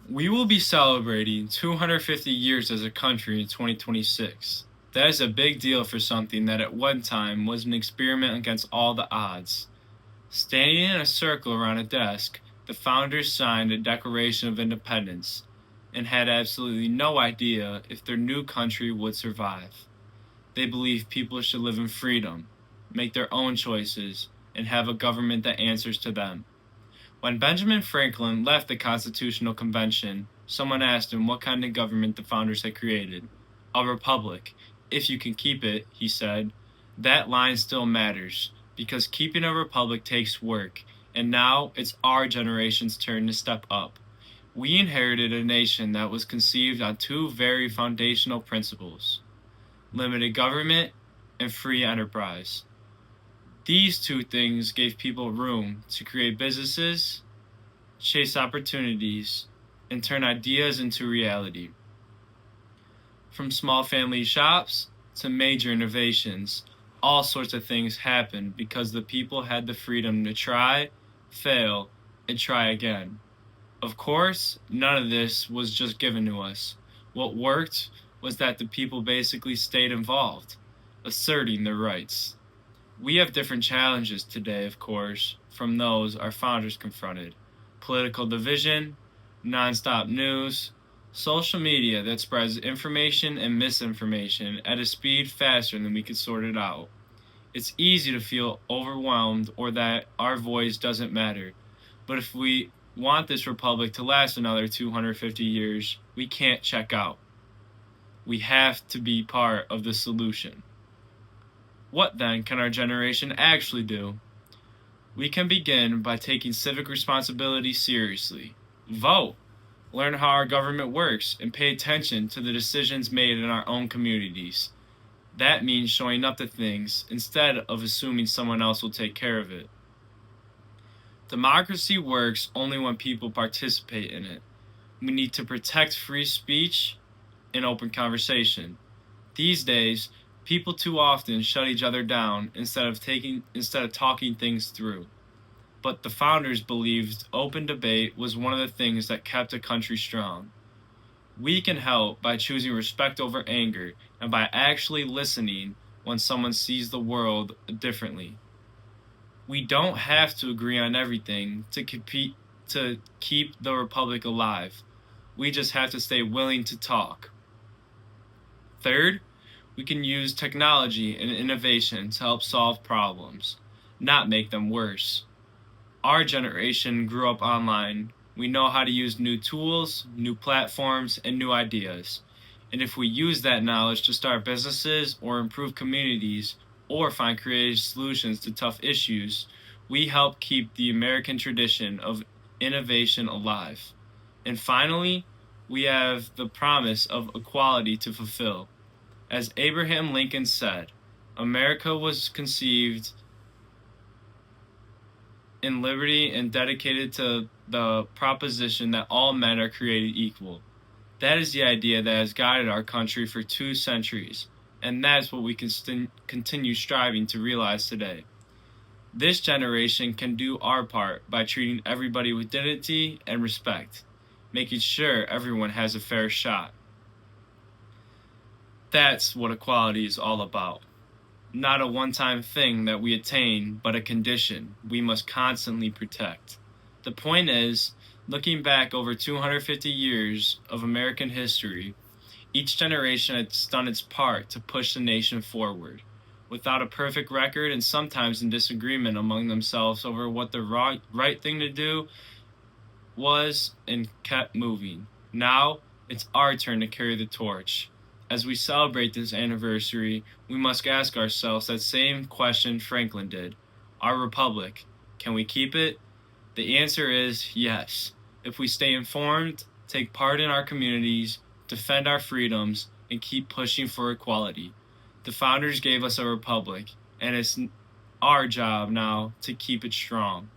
We will be celebrating 250 years as a country in 2026. That is a big deal for something that at one time was an experiment against all the odds. Standing in a circle around a desk, the founders signed a Declaration of Independence and had absolutely no idea if their new country would survive. They believed people should live in freedom, make their own choices, and have a government that answers to them. When Benjamin Franklin left the Constitutional Convention, someone asked him what kind of government the founders had created. A republic. If you can keep it, he said. That line still matters, because keeping a republic takes work, and now it's our generation's turn to step up. We inherited a nation that was conceived on two very foundational principles: limited government and free enterprise. These two things gave people room to create businesses, chase opportunities, and turn ideas into reality. From small family shops to major innovations, all sorts of things happened because the people had the freedom to try, fail, and try again. Of course, none of this was just given to us. What worked was that the people basically stayed involved, asserting their rights. We have different challenges today, of course, from those our founders confronted: political division, nonstop news, social media that spreads information and misinformation at a speed faster than we could sort it out. It's easy to feel overwhelmed or that our voice doesn't matter. But if we want this republic to last another 250 years, we can't check out. We have to be part of the solution. What then can our generation actually do? We can begin by taking civic responsibility seriously. Vote, learn how our government works, and pay attention to the decisions made in our own communities. That means showing up to things instead of assuming someone else will take care of it. Democracy works only when people participate in it. We need to protect free speech and open conversation. These days, people too often shut each other down instead of talking things through. But the founders believed open debate was one of the things that kept a country strong. We can help by choosing respect over anger and by actually listening when someone sees the world differently. We don't have to agree on everything to keep the republic alive. We just have to stay willing to talk. Third, we can use technology and innovation to help solve problems, not make them worse. Our generation grew up online. We know how to use new tools, new platforms, and new ideas. And if we use that knowledge to start businesses or improve communities or find creative solutions to tough issues, we help keep the American tradition of innovation alive. And finally, we have the promise of equality to fulfill. As Abraham Lincoln said, America was conceived in liberty and dedicated to the proposition that all men are created equal. That is the idea that has guided our country for 2 centuries, and that's what we can continue striving to realize today. This generation can do our part by treating everybody with dignity and respect, making sure everyone has a fair shot. That's what equality is all about. Not a one-time thing that we attain, but a condition we must constantly protect. The point is, looking back over 250 years of American history, each generation has done its part to push the nation forward, without a perfect record and sometimes in disagreement among themselves over what the right thing to do was, and kept moving. Now, it's our turn to carry the torch. As we celebrate this anniversary, we must ask ourselves that same question Franklin did. Our republic, can we keep it? The answer is yes. If we stay informed, take part in our communities, defend our freedoms, and keep pushing for equality. The founders gave us a republic, and it's our job now to keep it strong.